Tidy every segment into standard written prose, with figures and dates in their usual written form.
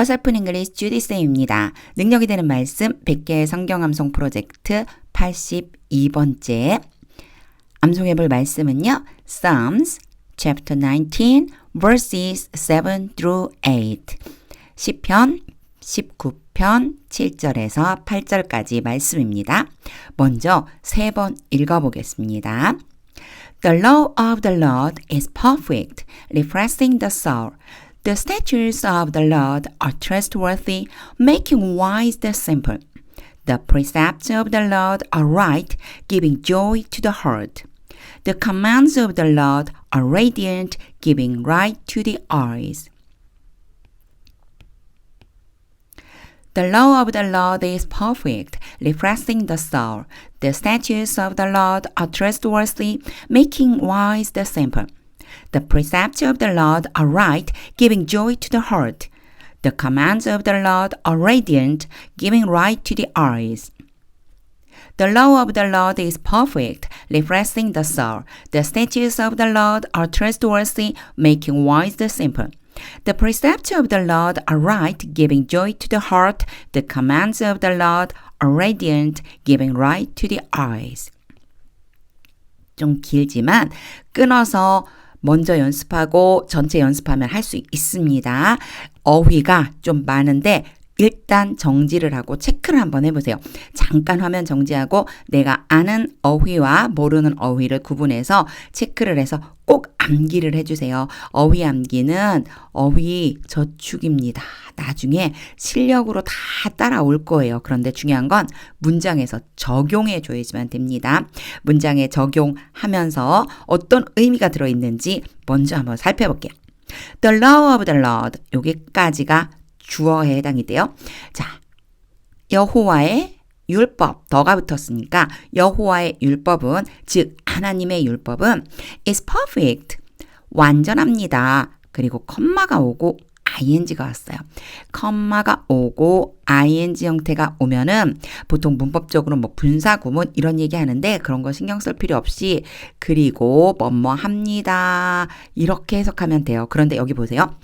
어설픈 잉글리시 주디쌤입니다. 능력이 되는 말씀 100개의 성경 암송 프로젝트 82번째 암송해 볼 말씀은요. Psalms chapter 19 verses 7 through 8 시편 19편 7절에서 8절까지 말씀입니다. 먼저 3번 읽어보겠습니다. The law of the Lord is perfect, refreshing the soul. The statutes of the Lord are trustworthy, making wise the simple. The precepts of the Lord are right, giving joy to the heart. The commands of the Lord are radiant, giving light to the eyes. The law of the Lord is perfect, refreshing the soul. The statutes of the Lord are trustworthy, making wise the simple. The precepts of the Lord are right, giving joy to the heart. The commands of the Lord are radiant, giving light to the eyes. The law of the Lord is perfect, refreshing the soul. The statutes of the Lord are trustworthy, making wise the simple. The precepts of the Lord are right, giving joy to the heart. The commands of the Lord are radiant, giving light to the eyes. 좀 길지만 끊어서 먼저 연습하고 전체 연습하면 할 수 있습니다. 어휘가 좀 많은데 일단 정지를 하고 체크를 한번 해보세요. 잠깐 화면 정지하고 내가 아는 어휘와 모르는 어휘를 구분해서 체크를 해서 꼭 암기를 해주세요. 어휘 암기는 어휘 저축입니다. 나중에 실력으로 다 따라올 거예요. 그런데 중요한 건 문장에서 적용해 줘야지만 됩니다. 문장에 적용하면서 어떤 의미가 들어있는지 먼저 한번 살펴볼게요. The law of the Lord 여기까지가 주어에 해당이 돼요. 자, 여호와의 율법, 더가 붙었으니까 여호와의 율법은 즉 하나님의 율법은 is perfect, 완전합니다. 그리고 컴마가 오고 ing가 왔어요. 컴마가 오고 ing 형태가 오면은 보통 문법적으로 뭐 분사 구문 이런 얘기 하는데 그런 거 신경 쓸 필요 없이 그리고 뭐뭐 합니다. 이렇게 해석하면 돼요. 그런데 여기 보세요.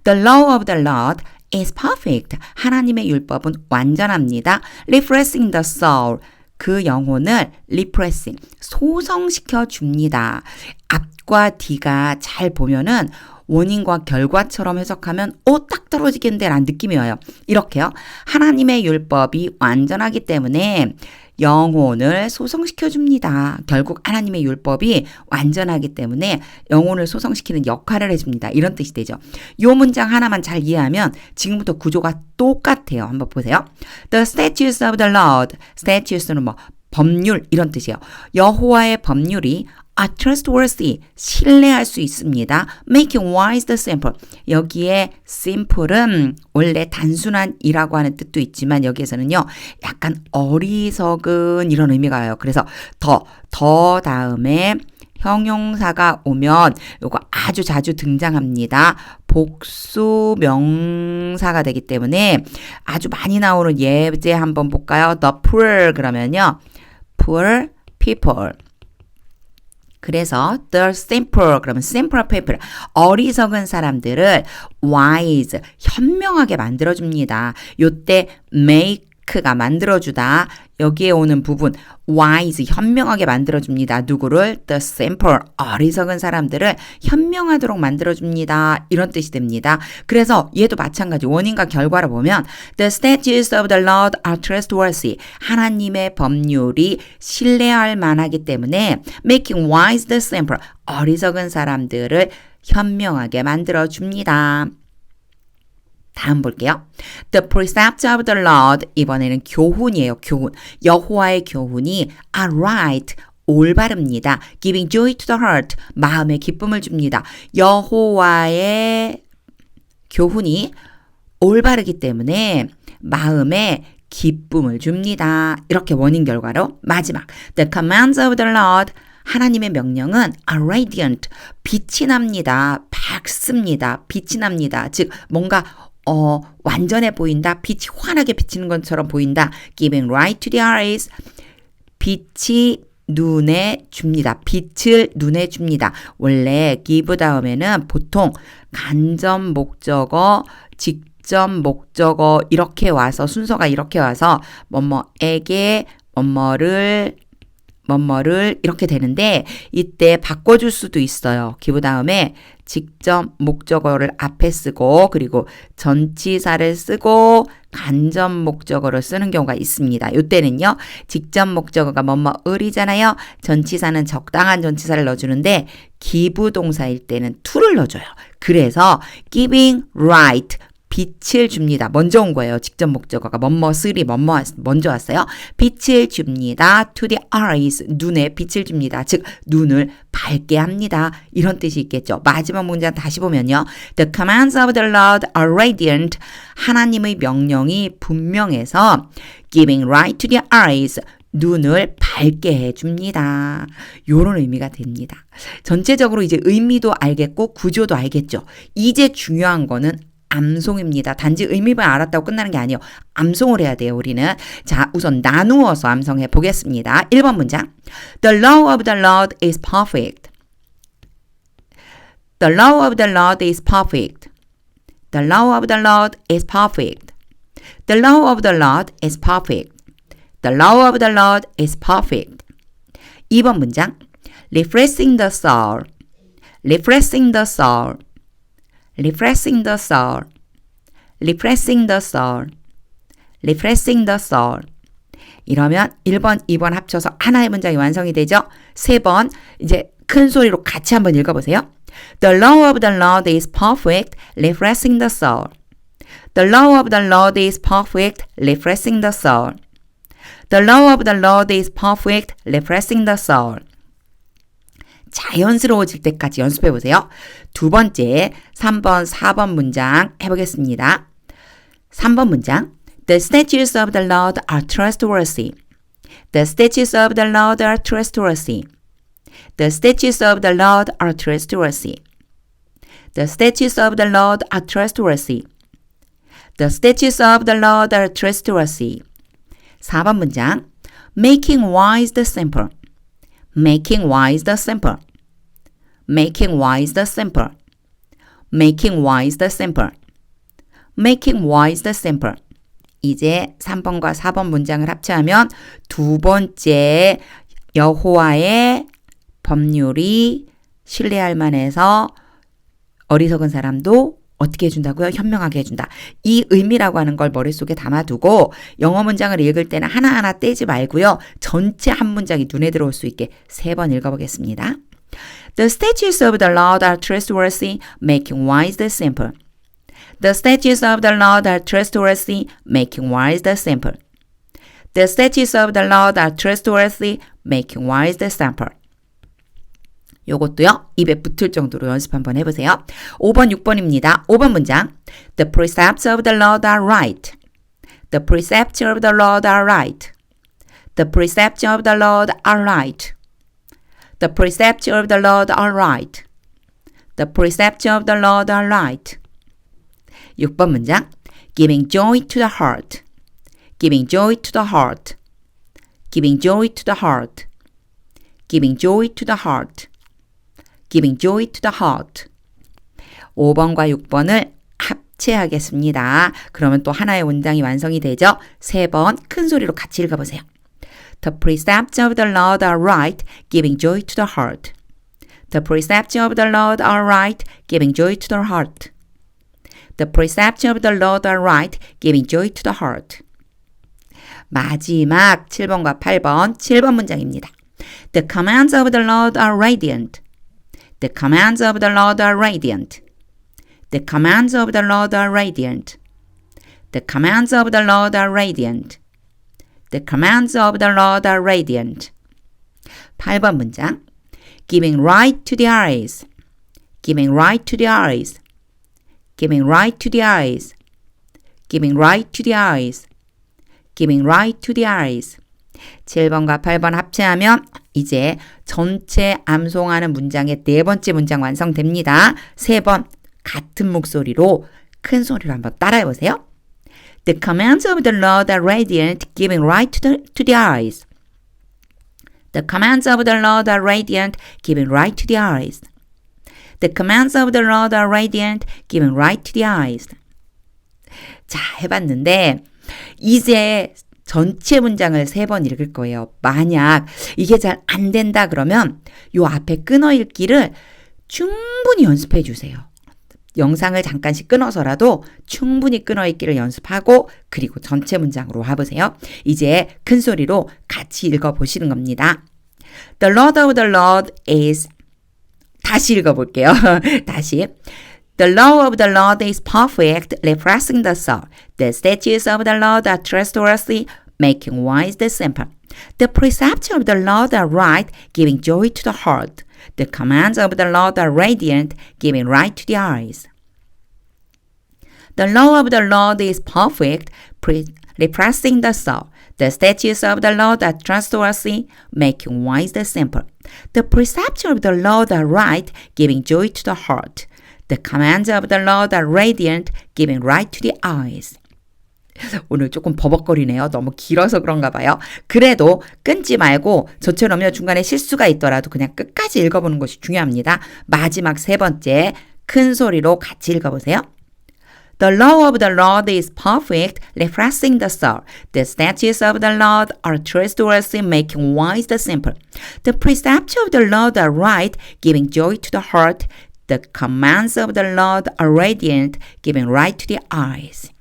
The law of the Lord is perfect. 하나님의 율법은 완전합니다. Refreshing the soul. 그 영혼을 repressing, 소성시켜 줍니다. 앞과 뒤가 잘 보면은 원인과 결과처럼 해석하면 딱 떨어지겠는데 라는 느낌이 와요. 이렇게요. 하나님의 율법이 완전하기 때문에 영혼을 소성시켜 줍니다. 결국 하나님의 율법이 완전하기 때문에 영혼을 소성시키는 역할을 해줍니다. 이런 뜻이 되죠. 이 문장 하나만 잘 이해하면 지금부터 구조가 똑같아요. 한번 보세요. The statutes of the Lord. statutes는 뭐 법률 이런 뜻이에요. 여호와의 법률이 are trustworthy, 신뢰할 수 있습니다. Making wise the simple. 여기에 simple은 원래 단순한이라고 하는 뜻도 있지만 여기에서는요. 약간 어리석은 이런 의미가 와요. 그래서 더 다음에 형용사가 오면 요거 아주 자주 등장합니다. 복수 명사가 되기 때문에 아주 많이 나오는 예제 한번 볼까요? The poor 그러면요. poor people. 그래서 the simple 그러면 simple people 어리석은 사람들을 wise 현명하게 만들어줍니다. 요때 make가 만들어주다 여기에 오는 부분 wise 현명하게 만들어줍니다. 누구를? the simple 어리석은 사람들을 현명하도록 만들어줍니다. 이런 뜻이 됩니다. 그래서 얘도 마찬가지 원인과 결과를 보면 the statutes of the Lord are trustworthy 하나님의 법률이 신뢰할 만하기 때문에 making wise the simple 어리석은 사람들을 현명하게 만들어줍니다. 다음 볼게요. The precepts of the Lord 이번에는 교훈이에요. 교훈. 여호와의 교훈이 are right. 올바릅니다. Giving joy to the heart. 마음에 기쁨을 줍니다. 여호와의 교훈이 올바르기 때문에 마음에 기쁨을 줍니다. 이렇게 원인 결과로 마지막. The commands of the Lord 하나님의 명령은 are radiant. 빛이 납니다. 밝습니다. 빛이 납니다. 즉 뭔가 완전해 보인다. 빛이 환하게 비치는 것처럼 보인다. Giving light to the eyes. 빛이 눈에 줍니다. 빛을 눈에 줍니다. 원래 give 다음에는 보통 간접 목적어, 직접 직접 목적어 이렇게 와서 순서가 이렇게 와서 뭐뭐에게 뭐뭐를 이렇게 되는데 이때 바꿔줄 수도 있어요. 기부 다음에 직접 목적어를 앞에 쓰고 그리고 전치사를 쓰고 간접 목적어를 쓰는 경우가 있습니다. 이때는요. 직접 목적어가 뭐뭐을이잖아요. 전치사는 적당한 전치사를 넣어주는데 기부 동사일 때는 to를 넣어줘요. 그래서 giving right 빛을 줍니다. 먼저 온 거예요. 직접 목적어가 뭐뭐슬이 먼저 왔어요. 빛을 줍니다. To the eyes 눈에 빛을 줍니다. 즉 눈을 밝게 합니다. 이런 뜻이 있겠죠. 마지막 문장 다시 보면요. The commands of the Lord are radiant. 하나님의 명령이 분명해서 giving light to the eyes 눈을 밝게 해줍니다. 요런 의미가 됩니다. 전체적으로 이제 의미도 알겠고 구조도 알겠죠. 이제 중요한 거는 암송입니다. 단지 의미만 알았다고 끝나는 게 아니에요. 암송을 해야 돼요, 우리는. 자, 우선 나누어서 암송해 보겠습니다. 1번 문장. The law of the Lord is perfect. The law of the Lord is perfect. The law of the Lord is perfect. The law of the Lord is perfect. The law of the Lord is perfect. 2번 문장. Refreshing the soul. Refreshing the soul. Refreshing the soul. Refreshing the soul. Refreshing the soul. 이러면 1번, 2번 합쳐서 하나의 문장이 완성이 되죠. 3번 이제 큰 소리로 같이 한번 읽어보세요. The law of the Lord is perfect, refreshing the soul. The law of the Lord is perfect, refreshing the soul. The law of the Lord is perfect, refreshing the soul. 자연스러워질 때까지 연습해 보세요. 두 번째, 3번, 4번 문장 해보겠습니다. 3번 문장. The statutes of the Lord are trustworthy. The statutes of the Lord are trustworthy. The statutes of the Lord are trustworthy. The statutes of the Lord are trustworthy. The statutes of the Lord are trustworthy. 4번 문장. Making wise the simple. Making wise the simple. Making wise the simple. Making wise the simple. Making wise the simple. 이제 3번과 4번 문장을 합쳐하면 두 번째 여호와의 법률이 신뢰할 만해서 어리석은 사람도 어떻게 해준다고요? 현명하게 해준다. 이 의미라고 하는 걸 머릿속에 담아두고 영어 문장을 읽을 때는 하나하나 떼지 말고요. 전체 한 문장이 눈에 들어올 수 있게 3번 읽어보겠습니다. The statutes of the Lord are trustworthy, making wise the simple. The statutes of the Lord are trustworthy, making wise the simple. The statutes of the Lord are trustworthy, making wise the simple. 요것도요. 입에 붙을 정도로 연습 한번 해보세요. 5번, 6번입니다. 5번 문장. The precepts of the Lord are right. The precepts of the Lord are right. The precepts of the Lord are right. The precepts of the Lord are right. The precepts of the Lord are right. 6번 문장. Giving joy to the heart. Giving joy to the heart. Giving joy to the heart. Giving joy to the heart. Giving joy to the heart. 5번과 6번을 합체하겠습니다. 그러면 또 하나의 문장이 완성이 되죠. 3번 큰 소리로 같이 읽어보세요. The precepts of the Lord are right, giving joy to the heart. The precepts of the Lord are right, giving joy to the heart. The precepts of the Lord are right, giving joy to the heart. 마지막 7번과 8번, 7번 문장입니다. The commands of the Lord are radiant. The commands of the Lord are radiant. The commands of the Lord are radiant. The commands of the Lord are radiant. The commands of the Lord are radiant. 8번 문장. Giving right to the eyes. Giving right to the eyes. Giving right to the eyes. Giving right to the eyes. Giving right to the eyes. 7번과 8번 합체하면 이제 전체 암송하는 문장의 네 번째 문장 완성됩니다. 3번 같은 목소리로 큰 소리로 한번 따라해 보세요. The commands of the Lord are radiant, giving right to the eyes. The commands of the Lord are radiant, giving right to the eyes. The commands of the Lord are radiant, giving right to the eyes. 자, 해봤는데 이제 전체 문장을 3번 읽을 거예요. 만약 이게 잘 안 된다 그러면 요 앞에 끊어 읽기를 충분히 연습해 주세요. 영상을 잠깐씩 끊어서라도 충분히 끊어 읽기를 연습하고 그리고 전체 문장으로 와보세요. 이제 큰 소리로 같이 읽어보시는 겁니다. The Lord of the Lord is 다시 읽어볼게요. 다시 The law of the Lord is perfect, refreshing the soul. The statutes of the Lord are trustworthy, making wise the simple. The precepts of the Lord are right, giving joy to the heart. The commands of the Lord are radiant, giving light to the eyes. The law of the Lord is perfect, refreshing the soul. The statutes of the Lord are trustworthy, making wise the simple. The precepts of the Lord are right, giving joy to the heart. The commands of the Lord are radiant, giving light to the eyes. 오늘 조금 버벅거리네요. 너무 길어서 그런가 봐요. 그래도 끊지 말고 저처럼요. 중간에 실수가 있더라도 그냥 끝까지 읽어보는 것이 중요합니다. 마지막 3번째 큰 소리로 같이 읽어보세요. The law of the Lord is perfect, refreshing the soul. The statutes of the Lord are trustworthy, making wise the simple. The precepts of the Lord are right, giving joy to the heart. The commands of the Lord are radiant, giving light to the eyes.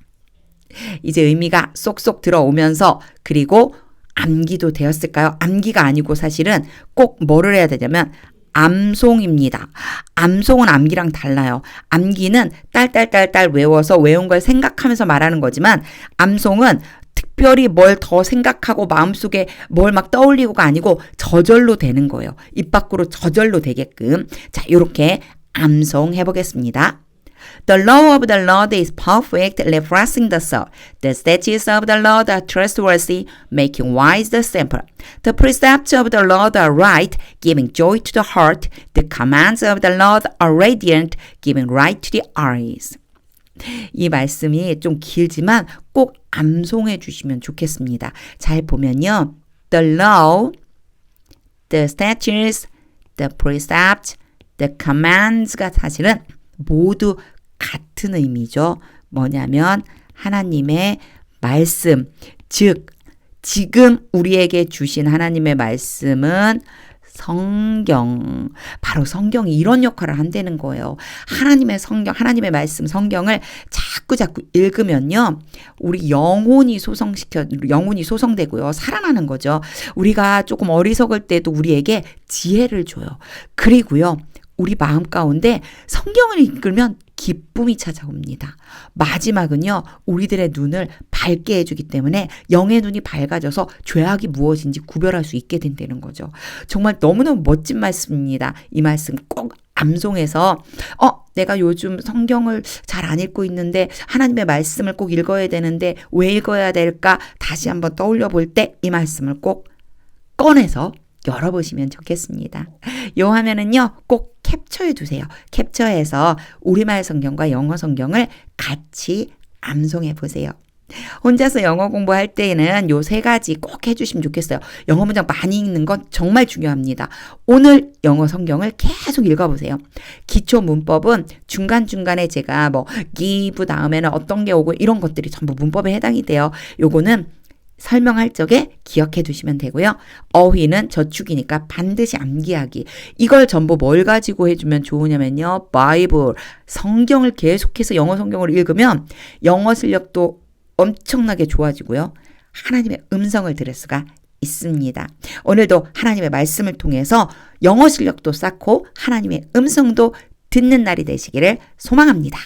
이제 의미가 쏙쏙 들어오면서 그리고 암기도 되었을까요? 암기가 아니고 사실은 꼭 뭐를 해야 되냐면 암송입니다. 암송은 암기랑 달라요. 암기는 딸딸딸딸 외워서 외운 걸 생각하면서 말하는 거지만 암송은 특별히 뭘 더 생각하고 마음속에 뭘 막 떠올리고가 아니고 저절로 되는 거예요. 입 밖으로 저절로 되게끔. 자, 이렇게 암송 해보겠습니다. The law of the Lord is perfect, refreshing the soul. The statutes of the Lord are trustworthy, making wise the simple. The precepts of the Lord are right, giving joy to the heart. The commands of the Lord are radiant, giving light to the eyes. 이 말씀이 좀 길지만 꼭 암송해 주시면 좋겠습니다. 잘 보면요. The law, the statutes, the precepts, the commands가 사실은 모두 같은 의미죠. 뭐냐면 하나님의 말씀, 즉 지금 우리에게 주신 하나님의 말씀은 성경, 바로 성경이 이런 역할을 한다는 거예요. 하나님의 성경, 하나님의 말씀, 성경을 자꾸 읽으면요. 우리 영혼이 소성되고요. 살아나는 거죠. 우리가 조금 어리석을 때도 우리에게 지혜를 줘요. 그리고요. 우리 마음 가운데 성경을 읽으면 기쁨이 찾아옵니다. 마지막은요. 우리들의 눈을 밝게 해주기 때문에 영의 눈이 밝아져서 죄악이 무엇인지 구별할 수 있게 된다는 거죠. 정말 너무너무 멋진 말씀입니다. 이 말씀 꼭 암송해서 내가 요즘 성경을 잘 안 읽고 있는데 하나님의 말씀을 꼭 읽어야 되는데 왜 읽어야 될까? 다시 한번 떠올려 볼 때 이 말씀을 꼭 꺼내서 열어보시면 좋겠습니다. 요 화면은요, 꼭 캡처해 두세요. 캡처해서 우리말 성경과 영어 성경을 같이 암송해 보세요. 혼자서 영어 공부할 때에는 요 3가지 꼭 해주시면 좋겠어요. 영어 문장 많이 읽는 건 정말 중요합니다. 오늘 영어 성경을 계속 읽어보세요. 기초 문법은 중간중간에 제가 give 다음에는 어떤 게 오고 이런 것들이 전부 문법에 해당이 돼요. 요거는 설명할 적에 기억해 두시면 되고요. 어휘는 저축이니까 반드시 암기하기. 이걸 전부 뭘 가지고 해주면 좋으냐면요. 바이블, 성경을 계속해서 영어 성경을 읽으면 영어 실력도 엄청나게 좋아지고요. 하나님의 음성을 들을 수가 있습니다. 오늘도 하나님의 말씀을 통해서 영어 실력도 쌓고 하나님의 음성도 듣는 날이 되시기를 소망합니다.